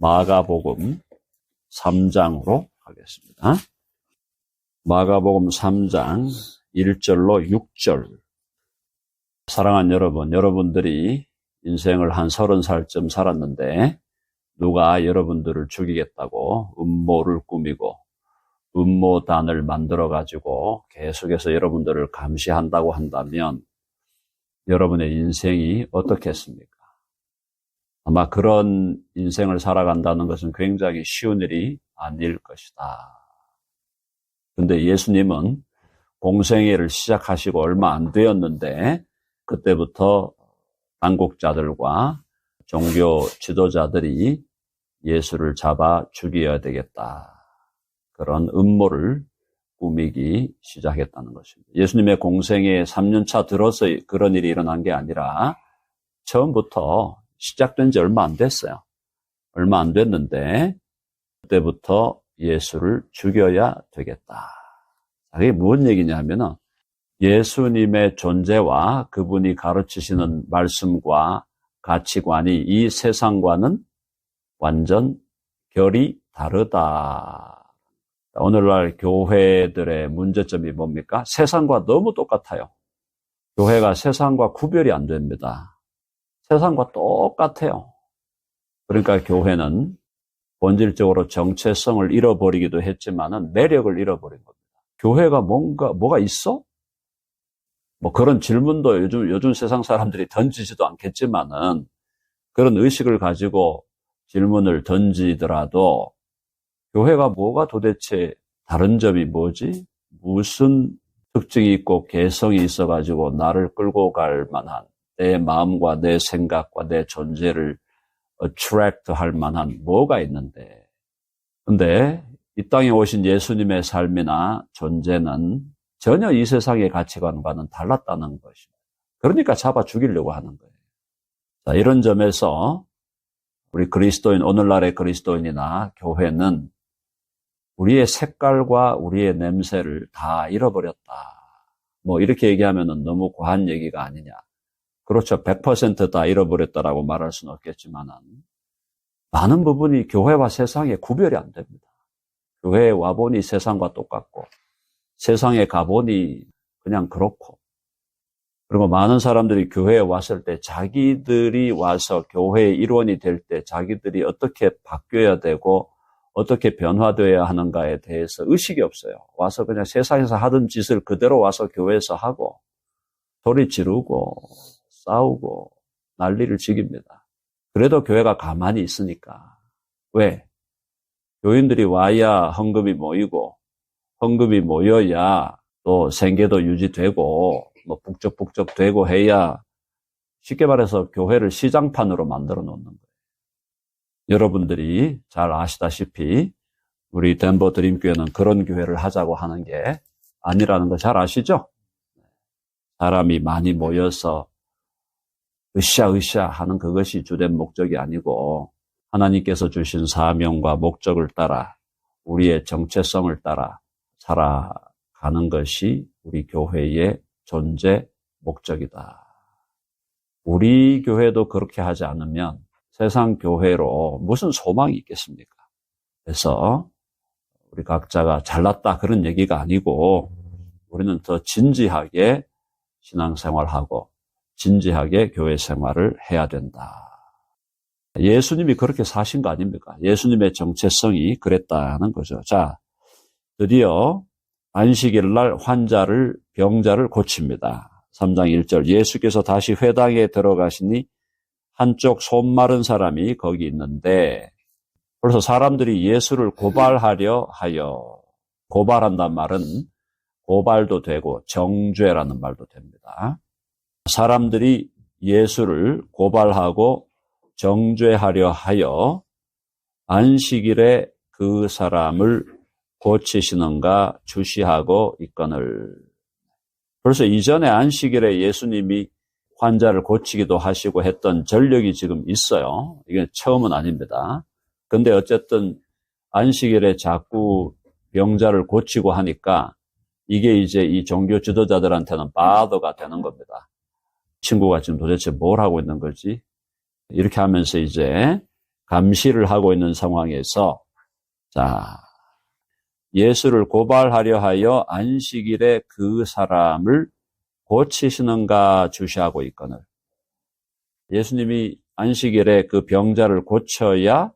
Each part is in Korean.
마가복음 3장으로 가겠습니다. 마가복음 3장 1절로 6절. 사랑하는 여러분, 여러분들이 인생을 한 30살쯤 살았는데 누가 여러분들을 죽이겠다고 음모를 꾸미고 음모단을 만들어가지고 계속해서 여러분들을 감시한다고 한다면 여러분의 인생이 어떻겠습니까? 아마 그런 인생을 살아간다는 것은 굉장히 쉬운 일이 아닐 것이다. 근데 예수님은 공생애를 시작하시고 얼마 안 되었는데 그때부터 당국자들과 종교 지도자들이 예수를 잡아 죽여야 되겠다. 그런 음모를 꾸미기 시작했다는 것입니다. 예수님의 공생애 3년차 들어서 그런 일이 일어난 게 아니라 처음부터 시작된 지 얼마 안 됐어요. 얼마 안 됐는데 그때부터 예수를 죽여야 되겠다. 이게 무슨 얘기냐면은 예수님의 존재와 그분이 가르치시는 말씀과 가치관이 이 세상과는 완전 결이 다르다. 오늘날 교회들의 문제점이 뭡니까? 세상과 너무 똑같아요. 교회가 세상과 구별이 안 됩니다. 세상과 똑같아요. 그러니까 교회는 본질적으로 정체성을 잃어버리기도 했지만은 매력을 잃어버린 겁니다. 교회가 뭐가 있어? 뭐 그런 질문도 요즘 세상 사람들이 던지지도 않겠지만은 그런 의식을 가지고 질문을 던지더라도 교회가 뭐가 도대체 다른 점이 뭐지? 무슨 특징이 있고 개성이 있어가지고 나를 끌고 갈 만한 내 마음과 내 생각과 내 존재를 attract 할 만한 뭐가 있는데. 근데 이 땅에 오신 예수님의 삶이나 존재는 전혀 이 세상의 가치관과는 달랐다는 것입니다. 그러니까 잡아 죽이려고 하는 거예요. 자, 이런 점에서 우리 그리스도인, 오늘날의 그리스도인이나 교회는 우리의 색깔과 우리의 냄새를 다 잃어버렸다. 뭐 이렇게 얘기하면은 너무 과한 얘기가 아니냐. 그렇죠. 100% 다 잃어버렸다라고 말할 수는 없겠지만은 많은 부분이 교회와 세상에 구별이 안 됩니다. 교회에 와보니 세상과 똑같고 세상에 가보니 그냥 그렇고, 그리고 많은 사람들이 교회에 왔을 때 자기들이 와서 교회의 일원이 될 때 자기들이 어떻게 바뀌어야 되고 어떻게 변화되어야 하는가에 대해서 의식이 없어요. 와서 그냥 세상에서 하던 짓을 그대로 와서 교회에서 하고 소리 지르고 싸우고 난리를 지깁니다. 그래도 교회가 가만히 있으니까. 왜? 교인들이 와야 헌금이 모이고 헌금이 모여야 또 생계도 유지되고 뭐 북적북적 되고 해야 쉽게 말해서 교회를 시장판으로 만들어 놓는 거예요. 여러분들이 잘 아시다시피 우리 덴버 드림교회는 그런 교회를 하자고 하는 게 아니라는 거 잘 아시죠? 사람이 많이 모여서 으쌰으쌰 하는 그것이 주된 목적이 아니고 하나님께서 주신 사명과 목적을 따라 우리의 정체성을 따라 살아가는 것이 우리 교회의 존재 목적이다. 우리 교회도 그렇게 하지 않으면 세상 교회로 무슨 소망이 있겠습니까? 그래서 우리 각자가 잘났다 그런 얘기가 아니고 우리는 더 진지하게 신앙생활하고 진지하게 교회 생활을 해야 된다. 예수님이 그렇게 사신 거 아닙니까? 예수님의 정체성이 그랬다는 거죠. 자, 드디어 안식일 날 병자를 고칩니다. 3장 1절. 예수께서 다시 회당에 들어가시니 한쪽 손 마른 사람이 거기 있는데, 그래서 사람들이 예수를 고발하려 하여, 고발한단 말은 고발도 되고 정죄라는 말도 됩니다. 사람들이 예수를 고발하고 정죄하려 하여 안식일에 그 사람을 고치시는가 주시하고 있거늘. 그래서 이전에 안식일에 예수님이 환자를 고치기도 하시고 했던 전력이 지금 있어요. 이게 처음은 아닙니다. 근데 어쨌든 안식일에 자꾸 병자를 고치고 하니까 이게 이제 이 종교 지도자들한테는 바더가 되는 겁니다. 친구가 지금 도대체 뭘 하고 있는 거지? 이렇게 하면서 이제 감시를 하고 있는 상황에서 자, 예수를 고발하려 하여 안식일에 그 사람을 고치시는가 주시하고 있거늘. 예수님이 안식일에 그 병자를 고쳐야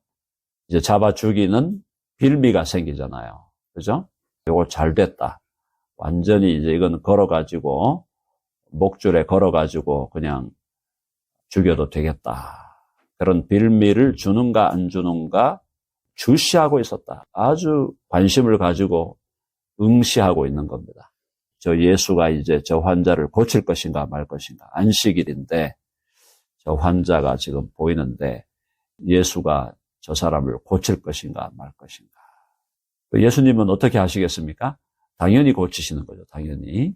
이제 잡아 죽이는 빌미가 생기잖아요. 그죠? 이거 잘 됐다. 완전히 이제 이건 걸어가지고, 목줄에 걸어가지고 그냥 죽여도 되겠다. 그런 빌미를 주는가 안 주는가 주시하고 있었다. 아주 관심을 가지고 응시하고 있는 겁니다. 저 예수가 이제 저 환자를 고칠 것인가 말 것인가. 안식일인데 저 환자가 지금 보이는데 예수가 저 사람을 고칠 것인가 말 것인가. 예수님은 어떻게 하시겠습니까? 당연히 고치시는 거죠. 당연히.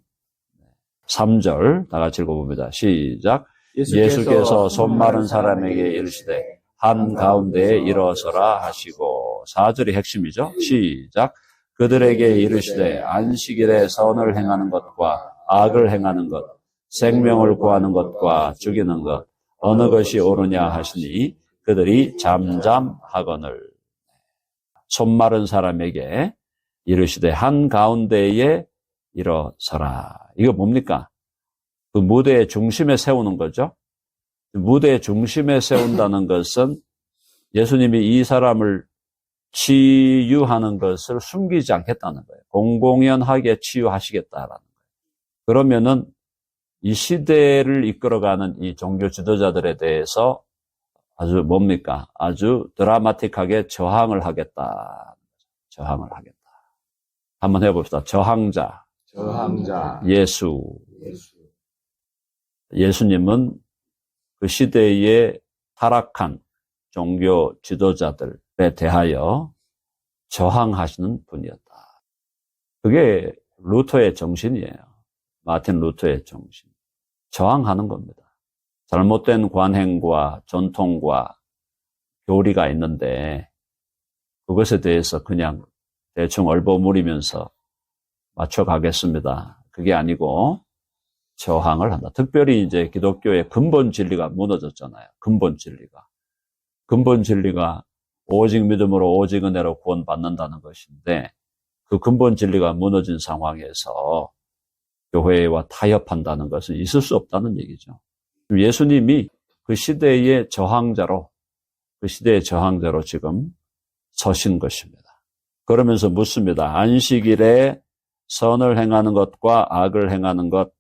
3절 다 같이 읽어봅니다. 시작. 예수께서 손 마른 사람에게 이르시되 한가운데에 일어서라 하시고 4절이 핵심이죠. 시작. 그들에게 이르시되 안식일에 선을 행하는 것과 악을 행하는 것, 생명을 구하는 것과 죽이는 것 어느 것이 옳으냐 하시니 그들이 잠잠하거늘. 손 마른 사람에게 이르시되 한가운데에 일어서라. 이거 뭡니까? 그 무대의 중심에 세우는 거죠. 무대의 중심에 세운다는 것은 예수님이 이 사람을 치유하는 것을 숨기지 않겠다는 거예요. 공공연하게 치유하시겠다라는 거예요. 그러면은 이 시대를 이끌어가는 이 종교 지도자들에 대해서 아주 뭡니까? 아주 드라마틱하게 저항을 하겠다. 저항을 하겠다. 한번 해봅시다. 저항자. 예수. 예수님은 그 시대의 타락한 종교 지도자들에 대하여 저항하시는 분이었다. 그게 루터의 정신이에요. 마틴 루터의 정신. 저항하는 겁니다. 잘못된 관행과 전통과 교리가 있는데 그것에 대해서 그냥 대충 얼버무리면서 맞춰가겠습니다. 그게 아니고 저항을 한다. 특별히 이제 기독교의 근본 진리가 무너졌잖아요. 근본 진리가. 근본 진리가 오직 믿음으로 오직 은혜로 구원받는다는 것인데 그 근본 진리가 무너진 상황에서 교회와 타협한다는 것은 있을 수 없다는 얘기죠. 예수님이 그 시대의 저항자로 지금 서신 것입니다. 그러면서 묻습니다. 안식일에 선을 행하는 것과 악을 행하는 것,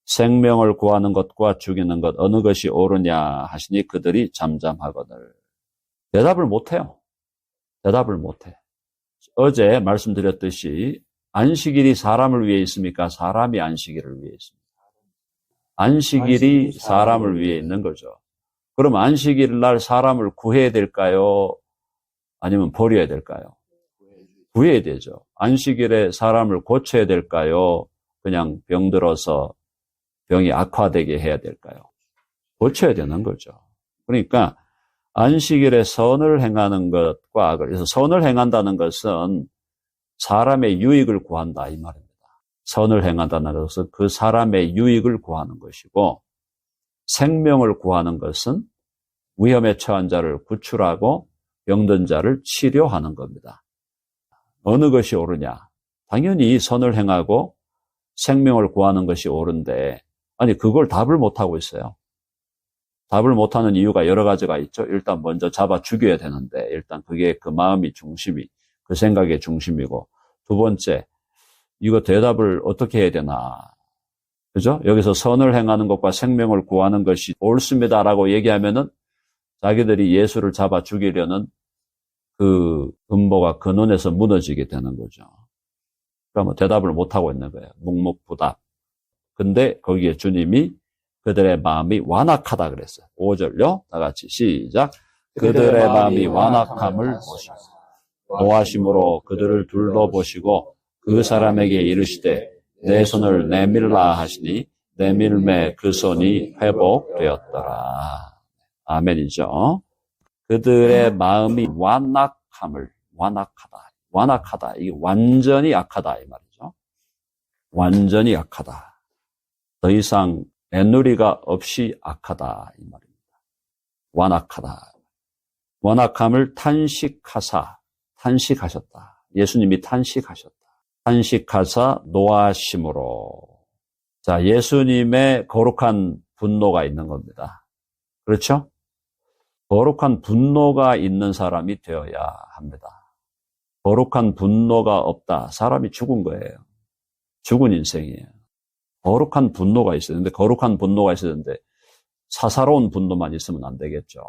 생명을 구하는 것과 죽이는 것 어느 것이 옳으냐 하시니 그들이 잠잠하거늘. 대답을 못해요. 대답을 못해. 어제 말씀드렸듯이 안식일이 사람을 위해 있습니까? 사람이 안식일을 위해 있습니다. 안식일이 사람을 위해 있는 거죠. 그럼 안식일 날 사람을 구해야 될까요? 아니면 버려야 될까요? 구해야 되죠. 안식일에 사람을 고쳐야 될까요? 그냥 병들어서 병이 악화되게 해야 될까요? 고쳐야 되는 거죠. 그러니까 안식일에 선을 행하는 것과 악을, 그래서 선을 행한다는 것은 사람의 유익을 구한다 이 말입니다. 선을 행한다는 것은 그 사람의 유익을 구하는 것이고 생명을 구하는 것은 위험에 처한 자를 구출하고 병든 자를 치료하는 겁니다. 어느 것이 옳으냐? 당연히 선을 행하고 생명을 구하는 것이 옳은데 아니 그걸 답을 못하고 있어요. 답을 못하는 이유가 여러 가지가 있죠. 일단 먼저 잡아 죽여야 되는데 일단 그게 그 마음이 중심이 그 생각의 중심이고 두 번째 이거 대답을 어떻게 해야 되나. 그죠? 여기서 선을 행하는 것과 생명을 구하는 것이 옳습니다라고 얘기하면은 자기들이 예수를 잡아 죽이려는 그 음모가 근원에서 무너지게 되는 거죠. 그러면 대답을 못하고 있는 거예요. 묵묵부답. 근데 거기에 주님이 그들의 마음이 완악하다 그랬어요. 5절요. 다 같이 시작. 그들의 마음이 완악함을 보시고 노하심으로 그들을 둘러보시고 그 사람에게 이르시되 내 손을 내밀라 하시니 내밀매 그 손이 회복되었더라. 아멘이죠. 그들의 마음이 완악하다. 이게 완전히 악하다 이 말이죠. 완전히 악하다. 더 이상 애누리가 없이 악하다 이 말입니다. 완악하다. 완악함을 탄식하셨다. 예수님이 탄식하셨다. 탄식하사 노하심으로. 자, 예수님의 거룩한 분노가 있는 겁니다. 그렇죠? 거룩한 분노가 있는 사람이 되어야 합니다. 거룩한 분노가 없다. 사람이 죽은 거예요. 죽은 인생이에요. 거룩한 분노가 있어야 되는데, 거룩한 분노가 있어야 되는데, 사사로운 분노만 있으면 안 되겠죠.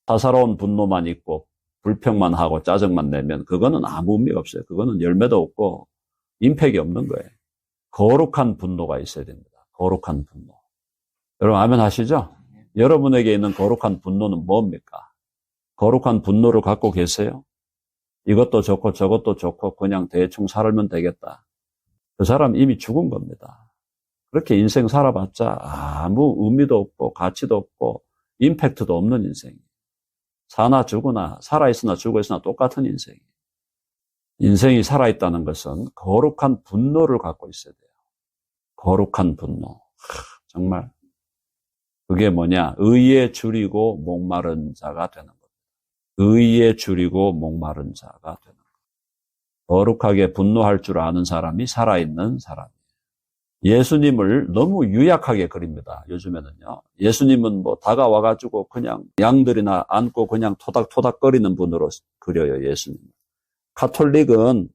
사사로운 분노만 있고, 불평만 하고, 짜증만 내면, 그거는 아무 의미가 없어요. 그거는 열매도 없고, 임팩이 없는 거예요. 거룩한 분노가 있어야 됩니다. 거룩한 분노. 여러분, 아멘 하시죠? 여러분에게 있는 거룩한 분노는 뭡니까? 거룩한 분노를 갖고 계세요? 이것도 좋고 저것도 좋고 그냥 대충 살면 되겠다. 그 사람 이미 죽은 겁니다. 그렇게 인생 살아봤자 아무 의미도 없고 가치도 없고 임팩트도 없는 인생. 사나 죽으나 살아있으나 죽어있으나 똑같은 인생. 인생이 살아있다는 것은 거룩한 분노를 갖고 있어야 돼요. 거룩한 분노. 정말 그게 뭐냐? 의에 줄이고 목마른 자가 되는 겁니다. 의에 줄이고 목마른 자가 되는 겁니다. 거룩하게 분노할 줄 아는 사람이 살아있는 사람이에요. 예수님을 너무 유약하게 그립니다. 요즘에는요. 예수님은 뭐 다가와가지고 그냥 양들이나 안고 그냥 토닥토닥거리는 분으로 그려요. 예수님. 가톨릭은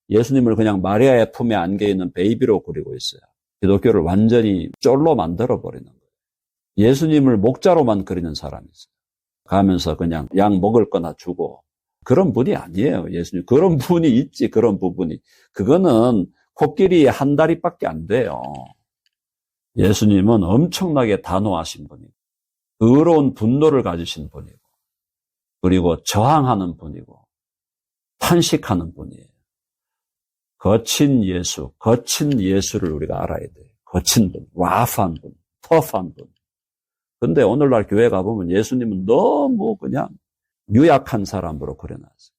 예수님을 그냥 마리아의 품에 안겨있는 베이비로 그리고 있어요. 기독교를 완전히 쫄로 만들어버리는 거예요. 예수님을 목자로만 그리는 사람이 있어요. 가면서 그냥 양 먹을 거나 주고. 그런 분이 아니에요, 예수님. 그런 분이 있지, 그런 부분이. 그거는 코끼리 한 다리밖에 안 돼요. 예수님은 엄청나게 단호하신 분이고, 의로운 분노를 가지신 분이고, 그리고 저항하는 분이고, 탄식하는 분이에요. 거친 예수를 우리가 알아야 돼요. 거친 분, 라프한 분, 터프한 분. 근데 오늘날 교회 가보면 예수님은 너무 그냥 유약한 사람으로 그려놨어요.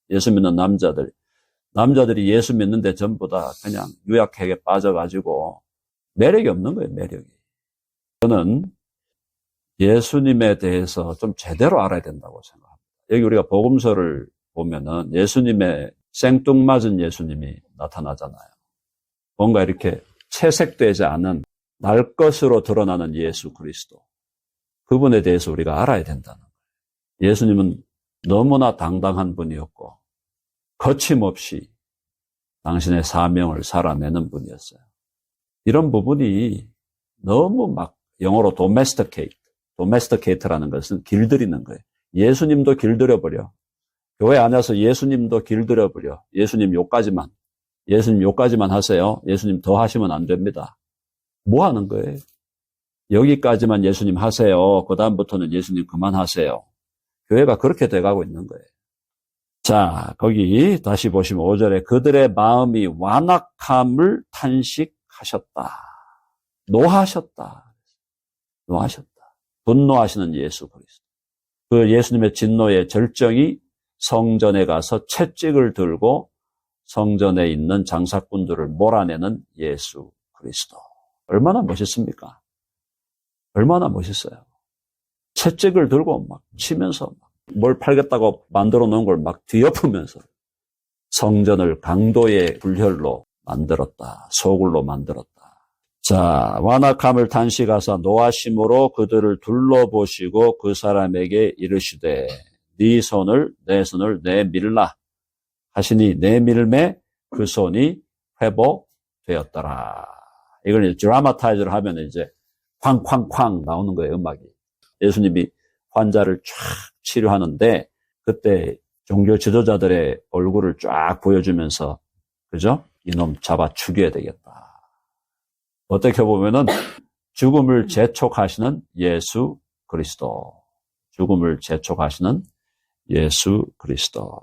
예수 믿는 남자들이 예수 믿는데 전부 다 그냥 유약하게 빠져가지고 매력이 없는 거예요, 매력이. 저는 예수님에 대해서 좀 제대로 알아야 된다고 생각합니다. 여기 우리가 복음서를 보면은 예수님의 생뚱맞은 예수님이 나타나잖아요. 뭔가 이렇게 채색되지 않은 날 것으로 드러나는 예수 그리스도. 그분에 대해서 우리가 알아야 된다는 거예요. 예수님은 너무나 당당한 분이었고 거침없이 당신의 사명을 살아내는 분이었어요. 이런 부분이 너무 막 영어로 domesticate라는 것은 길들이는 거예요. 예수님도 길들여버려. 교회 안에서 예수님도 길들여버려. 예수님 욕까지만 하세요. 예수님 더 하시면 안 됩니다. 뭐 하는 거예요? 여기까지만 예수님 하세요. 그 다음부터는 예수님 그만하세요. 교회가 그렇게 돼가고 있는 거예요. 자, 거기 다시 보시면 5절에 그들의 마음이 완악함을 탄식하셨다. 노하셨다. 분노하시는 예수 그리스도. 그 예수님의 진노의 절정이 성전에 가서 채찍을 들고 성전에 있는 장사꾼들을 몰아내는 예수 그리스도. 얼마나 멋있습니까? 얼마나 멋있어요. 채찍을 들고 막 치면서 뭘 팔겠다고 만들어 놓은 걸 막 뒤엎으면서 성전을 강도의 불혈로 만들었다. 소굴로 만들었다. 자, 완악함을 탄식하사 노하심으로 그들을 둘러보시고 그 사람에게 이르시되 네 손을 내 손을 내밀라 하시니 내밀매 그 손이 회복되었더라. 이걸 이제 드라마타이즈를 하면 이제 쾅쾅쾅 나오는 거예요, 음악이. 예수님이 환자를 쫙 치료하는데 그때 종교 지도자들의 얼굴을 쫙 보여주면서 그죠? 이놈 잡아 죽여야 되겠다. 어떻게 보면은 죽음을 재촉하시는 예수 그리스도. 죽음을 재촉하시는 예수 그리스도.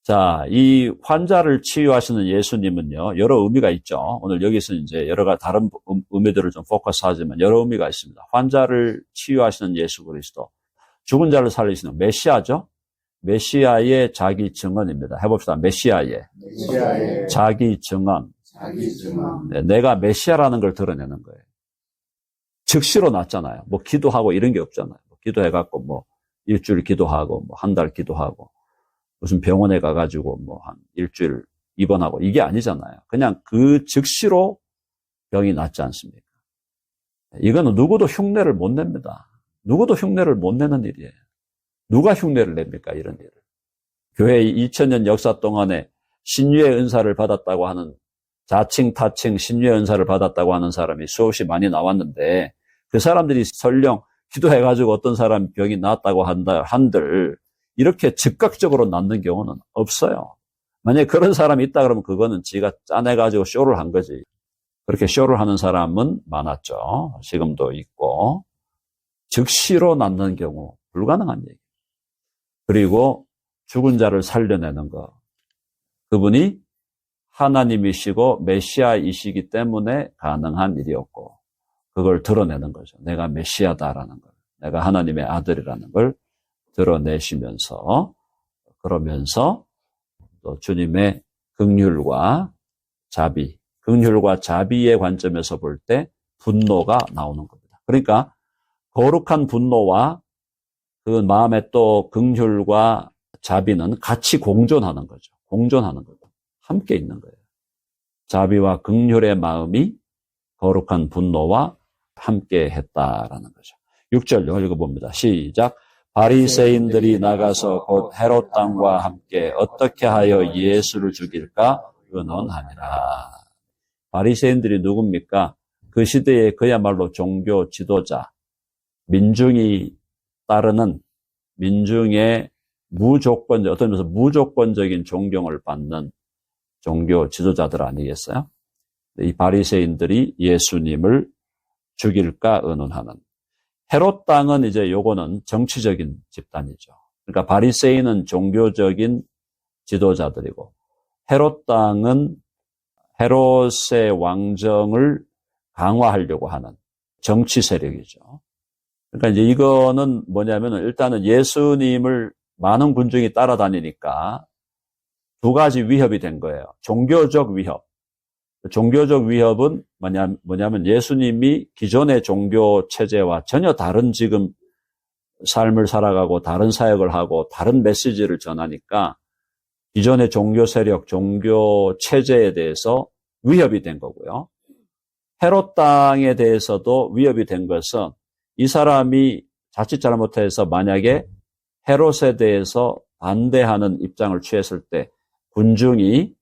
자, 이 환자를 치유하시는 예수님은요, 여러 의미가 있죠. 오늘 여기서 이제 여러 가지 다른 의미들을 좀 포커스하지만 여러 의미가 있습니다. 환자를 치유하시는 예수 그리스도. 죽은 자를 살리시는 메시아죠. 메시아의 자기 증언입니다. 해봅시다. 메시아의 자기 증언. 네, 내가 메시아라는 걸 드러내는 거예요. 즉시로 났잖아요. 뭐 기도하고 이런 게 없잖아요. 기도해갖고 뭐 일주일 기도하고, 뭐 한 달 기도하고, 무슨 병원에 가가지고 뭐 한 일주일 입원하고, 이게 아니잖아요. 그냥 그 즉시로 병이 낫지 않습니까? 이거는 누구도 흉내를 못 냅니다. 누구도 흉내를 못 내는 일이에요. 누가 흉내를 냅니까, 이런 일을. 교회 2000년 역사 동안에 신유의 은사를 받았다고 하는, 자칭 타칭 신유의 은사를 받았다고 하는 사람이 수없이 많이 나왔는데, 그 사람들이 설령 기도해가지고 어떤 사람 병이 나았다고 한들 이렇게 즉각적으로 낫는 경우는 없어요. 만약에 그런 사람이 있다 그러면 그거는 지가 짜내가지고 쇼를 한 거지. 그렇게 쇼를 하는 사람은 많았죠. 지금도 있고. 즉시로 낫는 경우 불가능한 얘기. 그리고 죽은 자를 살려내는 것. 그분이 하나님이시고 메시아이시기 때문에 가능한 일이었고, 그걸 드러내는 거죠. 내가 메시아다라는 걸, 내가 하나님의 아들이라는 걸 드러내시면서, 그러면서 또 주님의 긍휼과 자비, 긍휼과 자비의 관점에서 볼 때 분노가 나오는 겁니다. 그러니까 거룩한 분노와 그 마음에 또 긍휼과 자비는 같이 공존하는 거죠. 공존하는 거죠. 함께 있는 거예요. 자비와 긍휼의 마음이 거룩한 분노와 함께 했다라는 거죠. 6절 읽어봅니다. 시작. 바리새인들이 나가서 곧 헤롯 왕과 함께 어떻게 하여 예수를 죽일까 의논하니라. 바리새인들이 누굽니까? 그 시대에 그야말로 종교 지도자, 민중이 따르는, 민중의 어떤 면에서 무조건적인 존경을 받는 종교 지도자들 아니겠어요? 이 바리새인들이 예수님을 죽일까 의논하는. 헤롯 당은 이제 요거는 정치적인 집단이죠. 그러니까 바리새인은 종교적인 지도자들이고, 헤롯 당은 헤롯의 왕정을 강화하려고 하는 정치 세력이죠. 그러니까 이제 이거는 뭐냐면은 일단은 예수님을 많은 군중이 따라다니니까 두 가지 위협이 된 거예요. 종교적 위협. 종교적 위협은 뭐냐면 예수님이 기존의 종교 체제와 전혀 다른 지금 삶을 살아가고 다른 사역을 하고 다른 메시지를 전하니까 기존의 종교 세력, 종교 체제에 대해서 위협이 된 거고요. 헤롯 당에 대해서도 위협이 된 것은 이 사람이 자칫 잘못해서 만약에 헤롯에 대해서 반대하는 입장을 취했을 때 군중이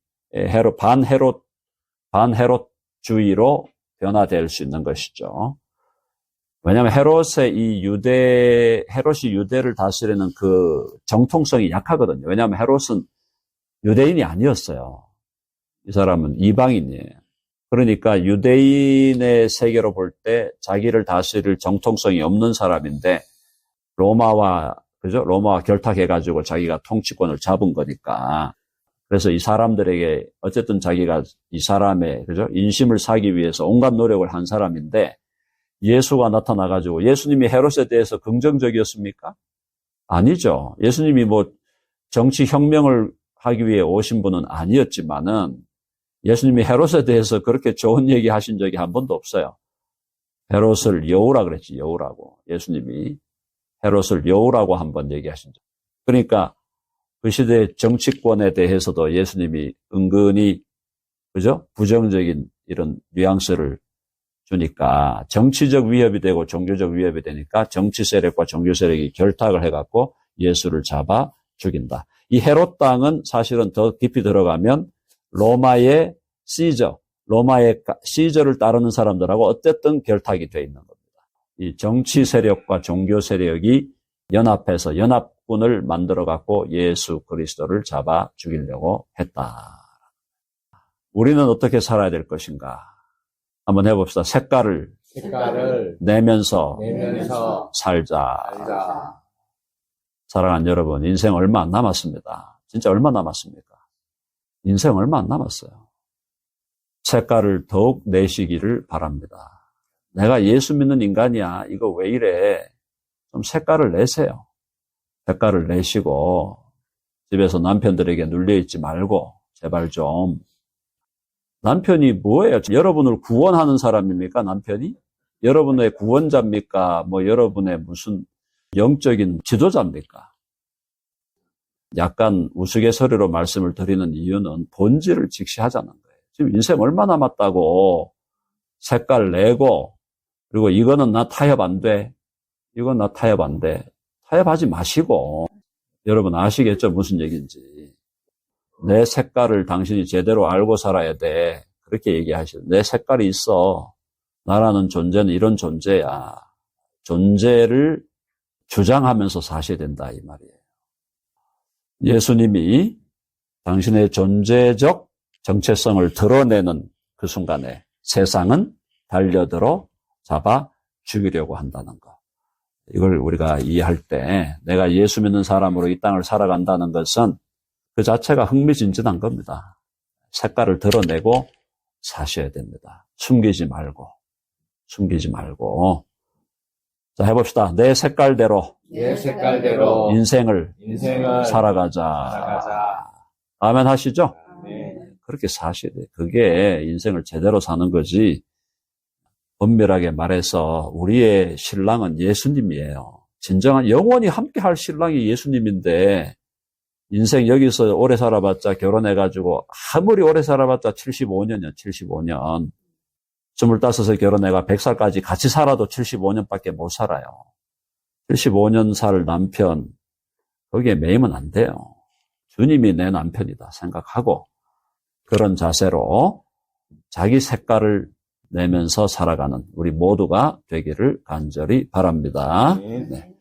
반헤롯주의로 변화될 수 있는 것이죠. 왜냐하면 헤롯이 유대를 다스리는 그 정통성이 약하거든요. 왜냐하면 헤롯은 유대인이 아니었어요. 이 사람은 이방인이에요. 그러니까 유대인의 세계로 볼 때 자기를 다스릴 정통성이 없는 사람인데 로마와 결탁해가지고 자기가 통치권을 잡은 거니까. 그래서 이 사람들에게 어쨌든 자기가 이 사람의 인심을 사기 위해서 온갖 노력을 한 사람인데 예수가 나타나가지고 예수님이 헤롯에 대해서 긍정적이었습니까? 아니죠. 예수님이 뭐 정치 혁명을 하기 위해 오신 분은 아니었지만은 예수님이 헤롯에 대해서 그렇게 좋은 얘기 하신 적이 한 번도 없어요. 헤롯을 여우라 그랬지, 여우라고. 예수님이 헤롯을 여우라고 한 번 얘기하신 적. 그러니까 그 시대의 정치권에 대해서도 예수님이 은근히, 부정적인 이런 뉘앙스를 주니까 정치적 위협이 되고 종교적 위협이 되니까 정치 세력과 종교 세력이 결탁을 해갖고 예수를 잡아 죽인다. 이 헤롯 당은 사실은 더 깊이 들어가면 로마의 시저를 따르는 사람들하고 어쨌든 결탁이 돼 있는 겁니다. 이 정치 세력과 종교 세력이 연합해서 연합군을 만들어갖고 예수 그리스도를 잡아 죽이려고 했다. 우리는 어떻게 살아야 될 것인가? 한번 해봅시다. 색깔을 내면서 살자. 사랑하는 여러분, 인생 얼마 안 남았습니다. 진짜 얼마 남았습니까? 인생 얼마 안 남았어요. 색깔을 더욱 내시기를 바랍니다. 내가 예수 믿는 인간이야. 이거 왜 이래? 좀 색깔을 내세요. 색깔을 내시고 집에서 남편들에게 눌려있지 말고 제발 좀. 남편이 뭐예요? 여러분을 구원하는 사람입니까? 남편이? 여러분의 구원자입니까? 뭐 여러분의 무슨 영적인 지도자입니까? 약간 우스갯소리로 말씀을 드리는 이유는 본질을 직시하자는 거예요. 지금 인생 얼마 남았다고 색깔 내고, 그리고 이거는 나 타협 안 돼. 이건 나 타협 안 돼. 타협하지 마시고, 여러분 아시겠죠? 무슨 얘기인지. 내 색깔을 당신이 제대로 알고 살아야 돼. 그렇게 얘기하시죠. 내 색깔이 있어. 나라는 존재는 이런 존재야. 존재를 주장하면서 사셔야 된다, 이 말이에요. 예수님이 당신의 존재적 정체성을 드러내는 그 순간에 세상은 달려들어 잡아 죽이려고 한다는 것. 이걸 우리가 이해할 때 내가 예수 믿는 사람으로 이 땅을 살아간다는 것은 그 자체가 흥미진진한 겁니다. 색깔을 드러내고 사셔야 됩니다. 숨기지 말고. 자, 해봅시다. 내 색깔대로 인생을 살아가자. 아멘 하시죠? 그렇게 사셔야 돼요. 그게 인생을 제대로 사는 거지. 엄밀하게 말해서 우리의 신랑은 예수님이에요. 진정한 영원히 함께 할 신랑이 예수님인데 인생 여기서 오래 살아봤자 결혼해가지고 아무리 오래 살아봤자 75년이요. 75년. 25에 결혼해가 100살까지 같이 살아도 75년밖에 못 살아요. 75년 살 남편 거기에 매이면 안 돼요. 주님이 내 남편이다 생각하고 그런 자세로 자기 색깔을 내면서 살아가는 우리 모두가 되기를 간절히 바랍니다. 네.